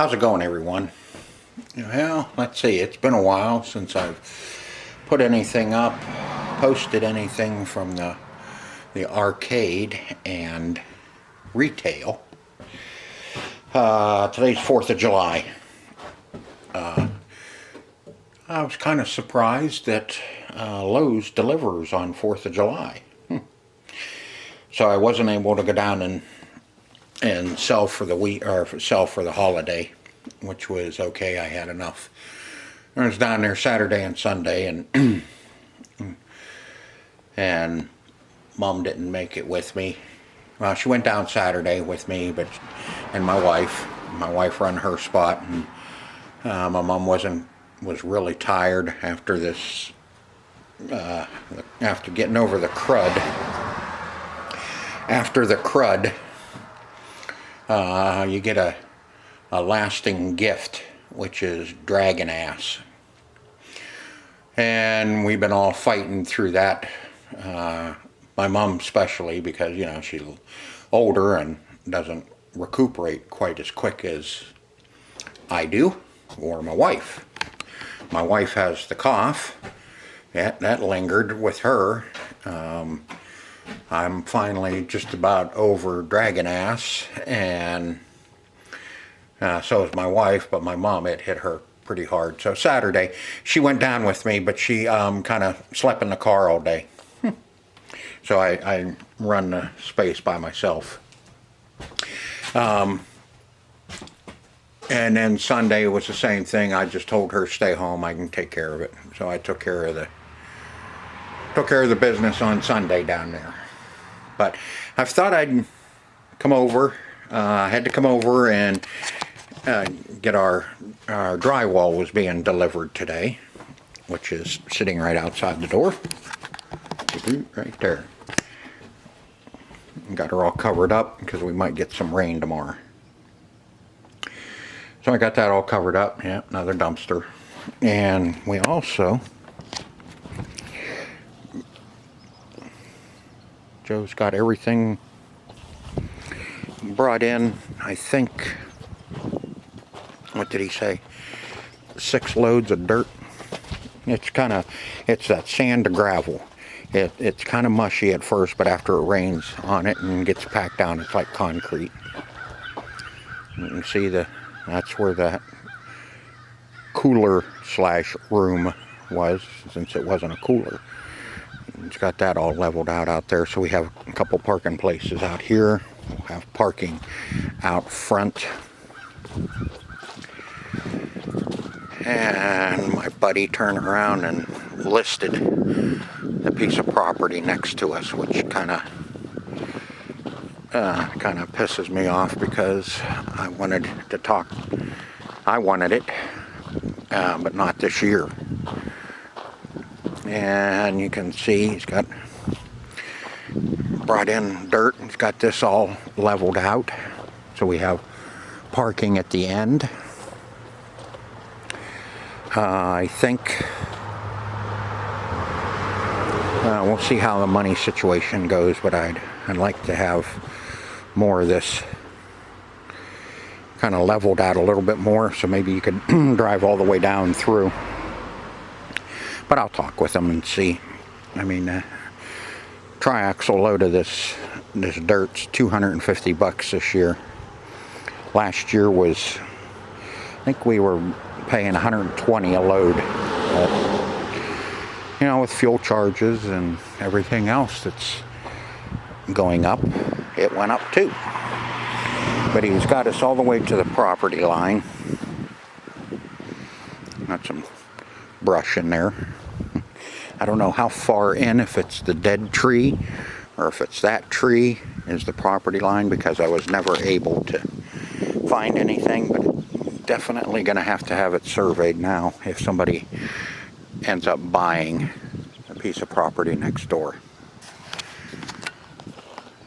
How's it going, everyone? Well, let's see, it's been a while since I've put anything up, posted anything from the arcade and retail. Today's 4th of July. I was kind of surprised that Lowe's delivers on 4th of July. So I wasn't able to go down and sell for the week, or sell for the holiday, which was okay. I had enough. I was down there Saturday and Sunday, and and Mom didn't make it with me. Well, she went down Saturday with me, and my wife run her spot, and my mom was really tired after this, after getting over the crud. After the crud, you get a lasting gift, which is dragon ass. And we've been all fighting through that. My mom especially, because, you know, she's older and doesn't recuperate quite as quick as I do, or my wife. My wife has the cough. That lingered with her. I'm finally just about over dragon ass, and so is my wife, but my mom, it hit her pretty hard. So Saturday, she went down with me, but she kind of slept in the car all day. So I run the space by myself. And then Sunday was the same thing. I just told her, stay home, I can take care of it. So I took care of the business on Sunday down there. But I thought I'd come over. I had to come over and get our drywall was being delivered today, which is sitting right outside the door. Right there. Got her all covered up because we might get some rain tomorrow. So I got that all covered up. Yeah, another dumpster. And we also, Joe's got everything brought in, I think, what did he say? 6 loads of dirt. It's that sand to gravel. It's kind of mushy at first, but after it rains on it and gets packed down, it's like concrete. You can see that's where that cooler / room was, since it wasn't a cooler. It's got that all leveled out there, so we have a couple parking places out here. We'll have parking out front. And my buddy turned around and listed the piece of property next to us, which kind of pisses me off, because I wanted it, but not this year. And you can see he's got brought in dirt. He's got this all leveled out, so we have parking at the end. I think we'll see how the money situation goes, but I'd like to have more of this kind of leveled out a little bit more, so maybe you could drive all the way down through. But I'll talk with them and see. I mean, triaxle load of this dirt's $250 this year. Last year was, I think we were paying $120 a load. You know, with fuel charges and everything else that's going up, it went up too. But he's got us all the way to the property line. Got some brush in there. I don't know how far in, if it's the dead tree or if it's that tree is the property line, because I was never able to find anything, but definitely going to have it surveyed now if somebody ends up buying a piece of property next door.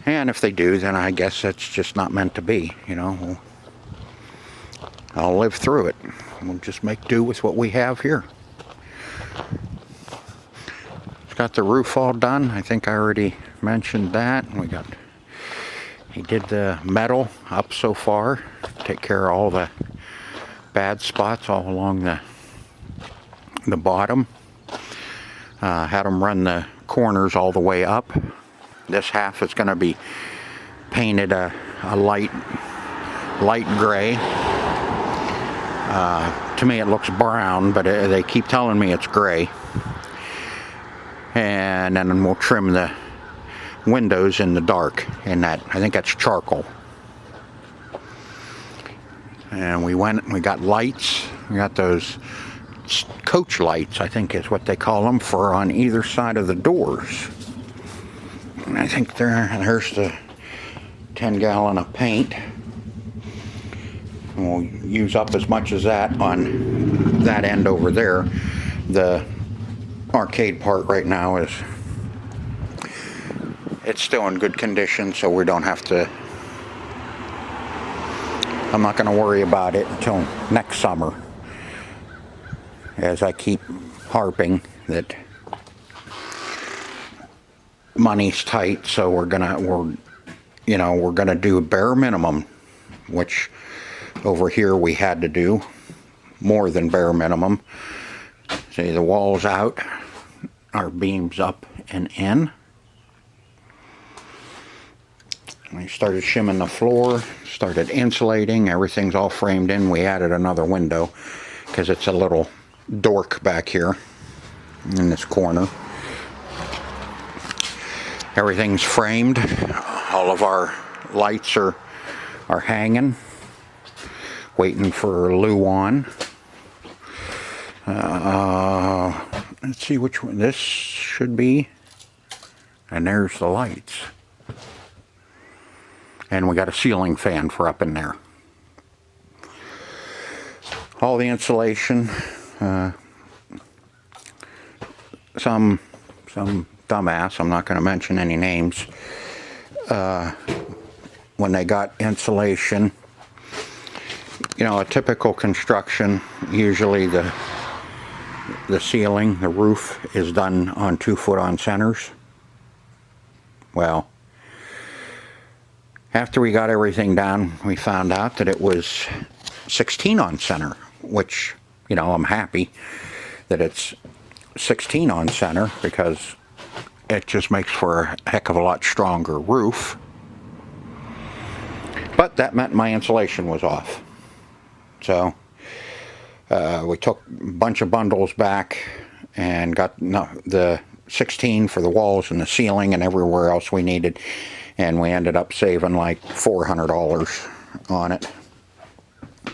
And if they do, then I guess it's just not meant to be, you know. I'll live through it. We'll just make do with what we have here. It's got the roof all done. I think I already mentioned that. He did the metal up so far. Take care of all the bad spots all along the bottom. Had them run the corners all the way up. This half is going to be painted a light gray. To me it looks brown, but they keep telling me it's gray. And then we'll trim the windows in the dark in that, I think that's charcoal. And we got lights. We got those coach lights, I think is what they call them, for on either side of the doors. And I think there's the 10 gallon of paint. And we'll use up as much as that on that end over there. The arcade part right now it's still in good condition, so we don't have to, I'm not going to worry about it until next summer, as I keep harping that money's tight. So we're gonna do bare minimum, which over here we had to do more than bare minimum. See, the walls out, our beams up and in. We started shimming the floor, started insulating, everything's all framed in. We added another window because it's a little dork back here in this corner. Everything's framed. All of our lights are hanging, waiting for Luan. Let's see which one this should be. And there's the lights. And we got a ceiling fan for up in there. All the insulation. Some dumbass, I'm not going to mention any names, when they got insulation, a typical construction, usually the ceiling, the roof is done on 2-foot-on centers. Well, after we got everything down, we found out that it was 16-on center, which, I'm happy that it's 16-on center, because it just makes for a heck of a lot stronger roof. But that meant my insulation was off. So we took a bunch of bundles back and got the 16 for the walls and the ceiling and everywhere else we needed. And we ended up saving like $400 on it. I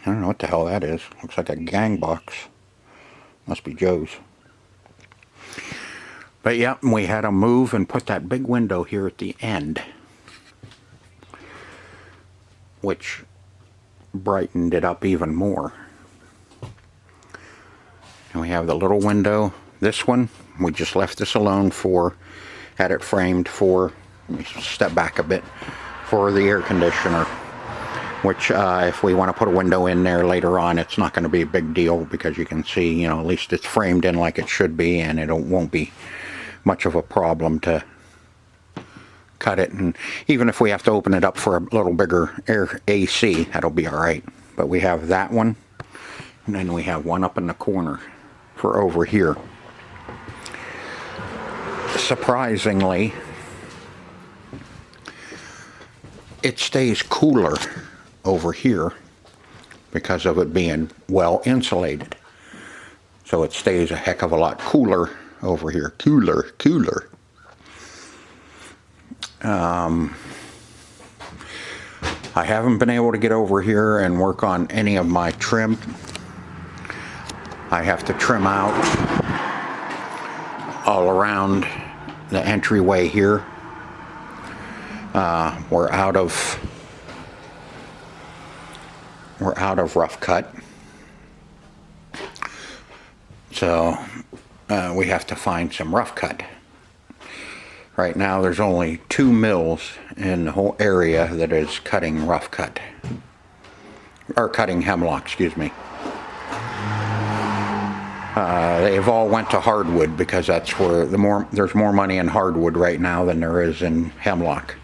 don't know what the hell that is. Looks like a gang box. Must be Joe's. But yeah, we had to move and put that big window here at the end, which brightened it up even more. And we have the little window. This one, we just left this alone had it framed for, let me step back a bit, for the air conditioner. Which, if we want to put a window in there later on, it's not going to be a big deal, because you can see, at least it's framed in like it should be, and it won't be much of a problem to cut it. And even if we have to open it up for a little bigger air AC, that'll be all right. But we have that one, and then we have one up in the corner for over here. Surprisingly, it stays cooler over here because of it being well insulated. So it stays a heck of a lot cooler over here. Cooler. I haven't been able to get over here and work on any of my trim. I have to trim out all around the entryway here. We're out of rough cut, so we have to find some rough cut. Right now there's only 2 mills in the whole area that is cutting rough cut, or cutting hemlock, excuse me. They've all went to hardwood, because that's where there's more money in hardwood right now than there is in hemlock.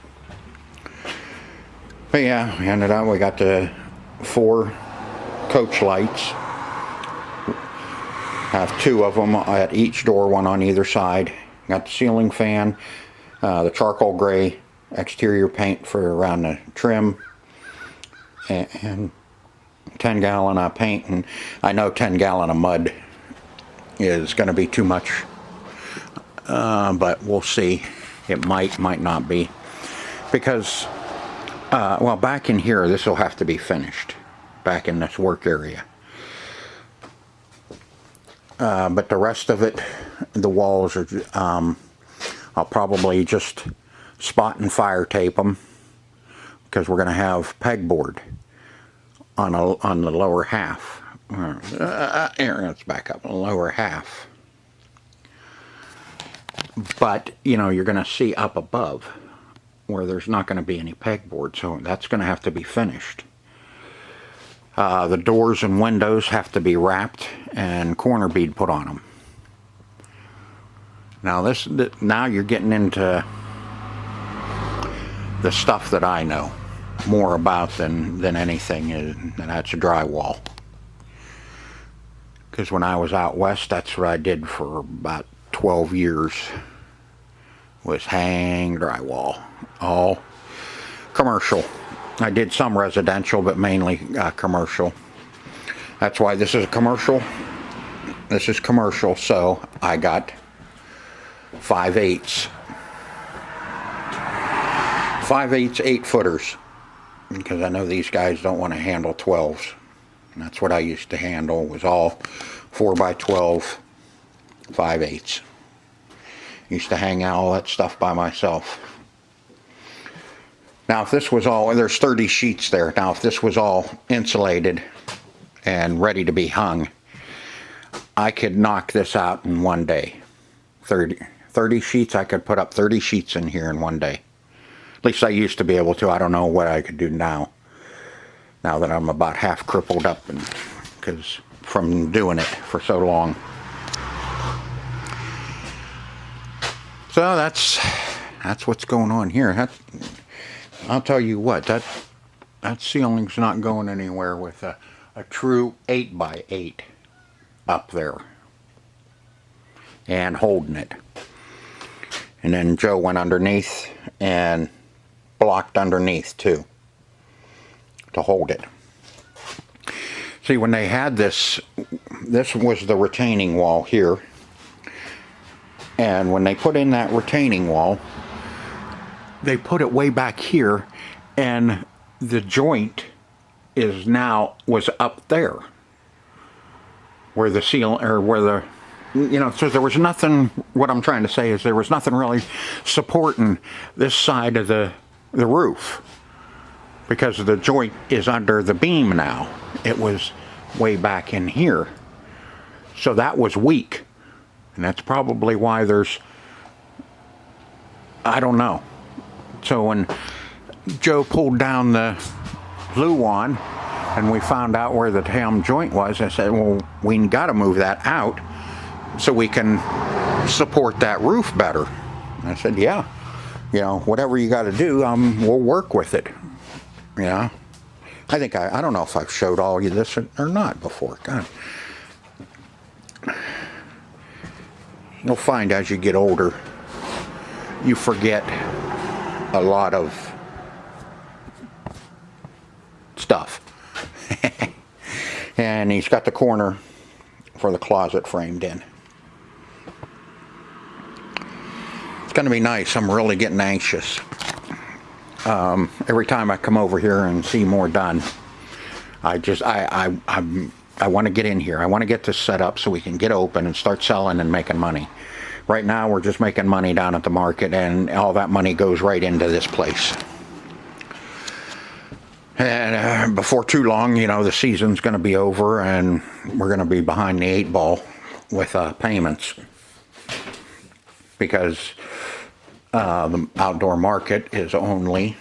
But yeah, we got the 4 coach lights. Have two of them at each door, one on either side. Got the ceiling fan, the charcoal gray exterior paint for around the trim, and 10-gallon of paint. And I know 10-gallon of mud is going to be too much, but we'll see. It might not be, because well, back in here, this will have to be finished back in this work area. But the rest of it, the walls are, I'll probably just spot and fire tape them, because we're going to have pegboard on the lower half. Here, let's back up, the lower half. But, you know, you're going to see up above where there's not going to be any pegboard, so that's going to have to be finished. The doors and windows have to be wrapped and corner bead put on them. Now now you're getting into the stuff that I know more about than anything, and that's drywall. Because when I was out west, that's what I did for about 12 years, was hang drywall. All commercial. I did some residential, but mainly commercial. That's why this is a commercial. This is commercial, so I got 5/8. 5/8 8-footers, because I know these guys don't want to handle 12s. And that's what I used to handle, was all 4x12 5/8. Used to hang out all that stuff by myself. Now, if this was all, there's 30 sheets there. Now, if this was all insulated and ready to be hung, I could knock this out in one day. 30 sheets, I could put up 30 sheets in here in one day. At least I used to be able to. I don't know what I could do now. Now that I'm about half crippled up, and because from doing it for so long. So that's what's going on here. I'll tell you what, that ceiling's not going anywhere with a true 8x8 up there and holding it. And then Joe went underneath and blocked underneath too to hold it. See, when they had this was the retaining wall here. And when they put in that retaining wall, they put it way back here, and the joint was up there, where the ceiling, or where the, you know, so there was nothing. What I'm trying to say is there was nothing really supporting this side of the roof, because the joint is under the beam now. It was way back in here, so that was weak, and that's probably why there's, I don't know. So when Joe pulled down the blue one and we found out where the damn joint was, I said, well, we got to move that out so we can support that roof better. And I said, yeah, you know, whatever you got to do, we'll work with it. Yeah. I think I don't know if I've showed all you this or not before. God. You'll find as you get older, you forget a lot of stuff. And he's got the corner for the closet framed in. It's going to be nice. I'm really getting anxious. Every time I come over here and see more done, I want to get in here. I want to get this set up so we can get open and start selling and making money. Right now, we're just making money down at the market, and all that money goes right into this place. And before too long, you know, the season's going to be over, and we're going to be behind the 8 ball with payments, because the outdoor market is only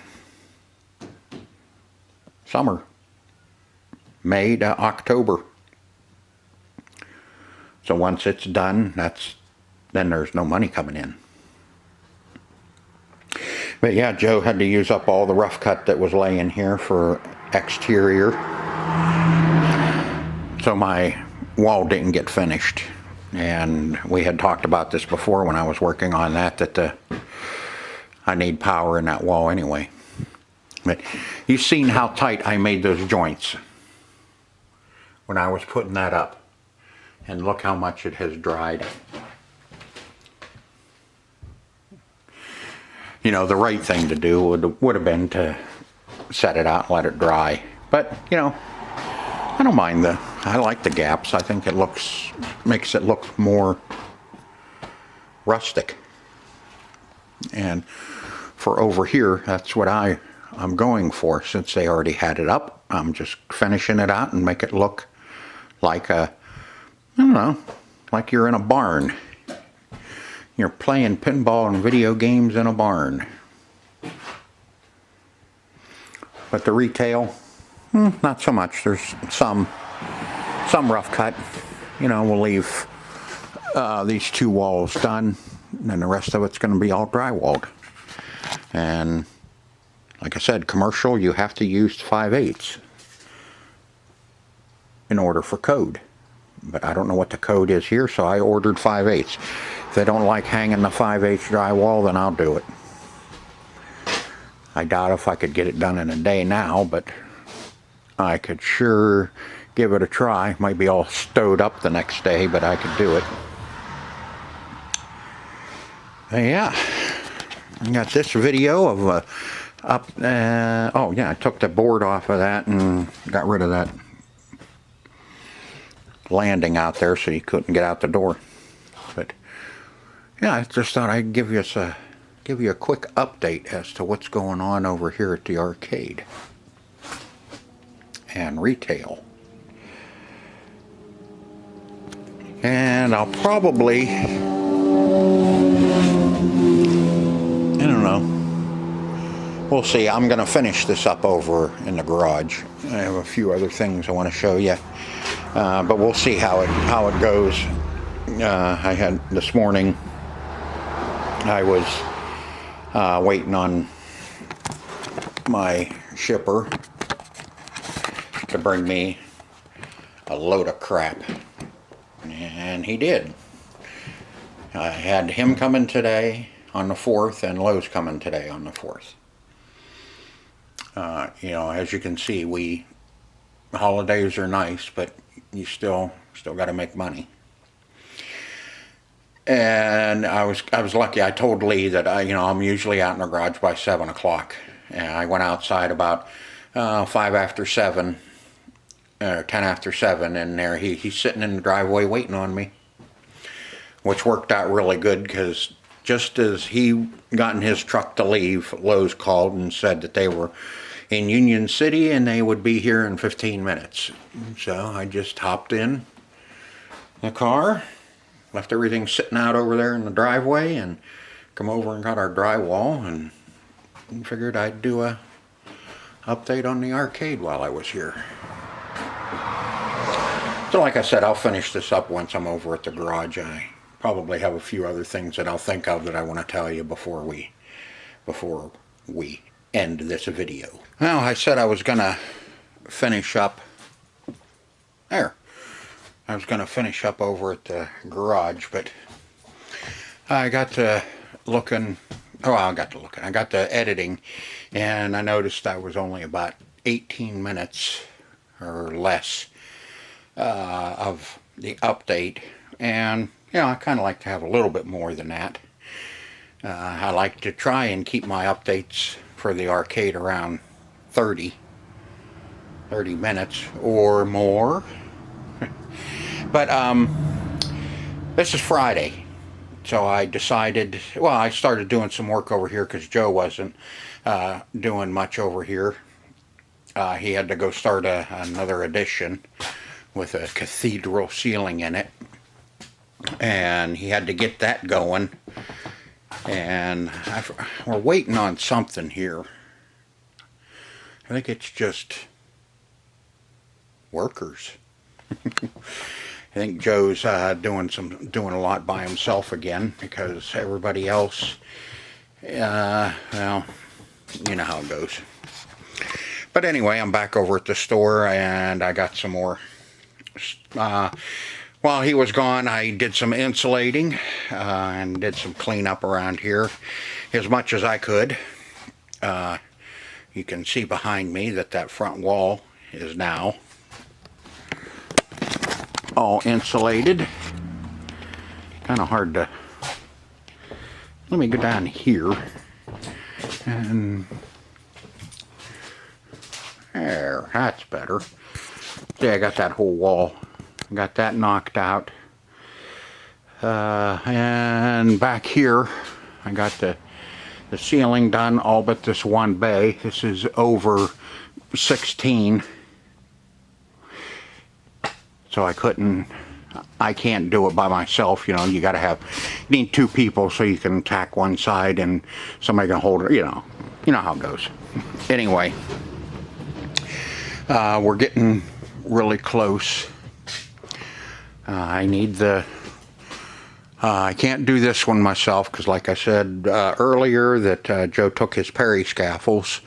summer, May to October. So once it's done, then there's no money coming in. But yeah, Joe had to use up all the rough cut that was laying here for exterior. So my wall didn't get finished, and we had talked about this before when I was working on that I need power in that wall anyway. But you've seen how tight I made those joints when I was putting that up, and look how much it has dried. You know, the right thing to do would have been to set it out and let it dry, but you know, I don't mind I like the gaps. I think it makes it look more rustic. And for over here, that's what I'm going for. Since they already had it up, I'm just finishing it out and make it look like I don't know, like you're in a barn. You're playing pinball and video games in a barn. But the retail, not so much. There's some rough cut. You know, we'll leave these two walls done, and then the rest of it's going to be all drywalled. And like I said, commercial, you have to use 5/8 in order for code. But I don't know what the code is here, so I ordered 5/8. If they don't like hanging the 5/8 drywall, then I'll do it. I doubt if I could get it done in a day now, but I could sure give it a try. Might be all stowed up the next day, but I could do it. Yeah, I got this video of oh yeah, I took the board off of that and got rid of that landing out there so you couldn't get out the door. But yeah, I just thought I'd give you a quick update as to what's going on over here at the arcade and retail. And I'll probably, I don't know, we'll see. I'm going to finish this up over in the garage. I have a few other things I want to show you, but we'll see how it goes. I had this morning, I was waiting on my shipper to bring me a load of crap, and he did. I had him coming today on the 4th and Lowe's coming today on the 4th. You know, as you can see, holidays are nice, but you still got to make money. And I was lucky. I told Lee that I'm usually out in the garage by 7 o'clock, and I went outside about 5 after 7 or 10 after 7, and there he's sitting in the driveway waiting on me, which worked out really good because just as he got in his truck to leave, Lowe's called and said that they were in Union City and they would be here in 15 minutes. So I just hopped in the car, left everything sitting out over there in the driveway, and come over and got our drywall, and figured I'd do a update on the arcade while I was here. So like I said, I'll finish this up once I'm over at the garage. I probably have a few other things that I'll think of that I want to tell you before we end this video. Well, I said I was gonna finish up there. I was gonna finish up over at the garage, but I got to looking. Oh, I got to editing, and I noticed I was only about 18 minutes or less of the update, and I kind of like to have a little bit more than that. I like to try and keep my updates for the arcade around 30 minutes or more. But this is Friday, so I decided, well, I started doing some work over here because Joe wasn't doing much over here. He had to go start another addition with a cathedral ceiling in it, and he had to get that going, and we're waiting on something here. I think it's just workers. I think Joe's doing a lot by himself again, because everybody else, well, you know how it goes. But anyway, I'm back over at the store, and I got some more While he was gone, I did some insulating and did some cleanup around here as much as I could. You can see behind me that front wall is now all insulated. Kind of hard to... Let me go down here and there, that's better. See, I got that whole wall. Got that knocked out. And back here, I got the ceiling done, all but this one bay. This is over 16. So I can't do it by myself, you know. You need 2 people so you can tack one side and somebody can hold it, you know how it goes. Anyway, we're getting really close. I need I can't do this one myself because, like I said earlier, that Joe took his Perry scaffolds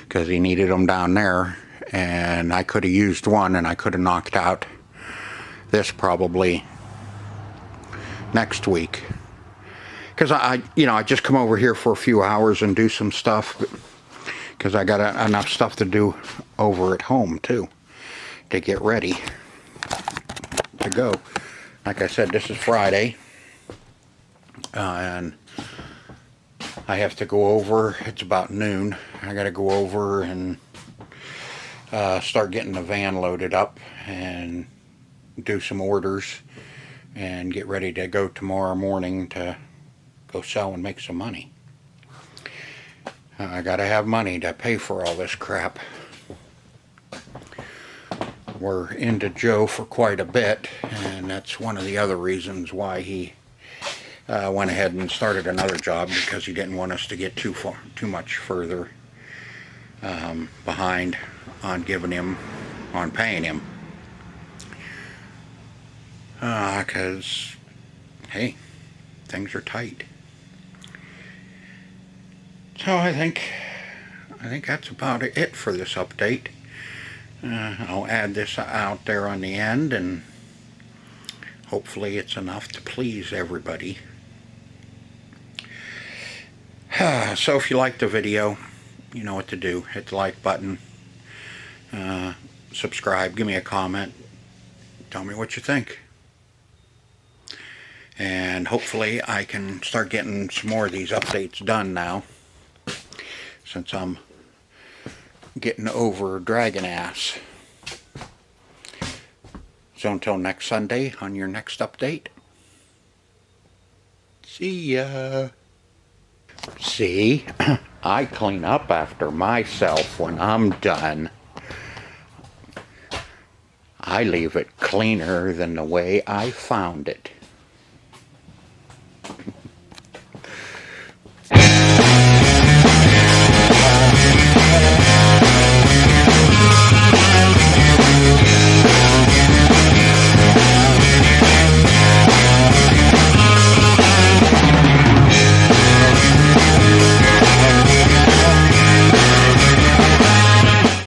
because he needed them down there, and I could have used one and I could have knocked out this probably next week. Because I just come over here for a few hours and do some stuff because I got enough stuff to do over at home too to get ready to go. Like I said, this is Friday, and I have to go over. It's about noon. I got to go over and start getting the van loaded up and do some orders and get ready to go tomorrow morning to go sell and make some money. I got to have money to pay for all this crap. We're into Joe for quite a bit, and that's one of the other reasons why he went ahead and started another job, because he didn't want us to get too much further behind on paying him. Because hey, things are tight. So I think that's about it for this update. I'll add this out there on the end, and hopefully it's enough to please everybody. So if you liked the video, you know what to do. Hit the like button, subscribe, give me a comment, tell me what you think. And hopefully I can start getting some more of these updates done now, since I'm getting over dragging ass. So until next Sunday on your next update, see ya. See, I clean up after myself when I'm done. I leave it cleaner than the way I found it.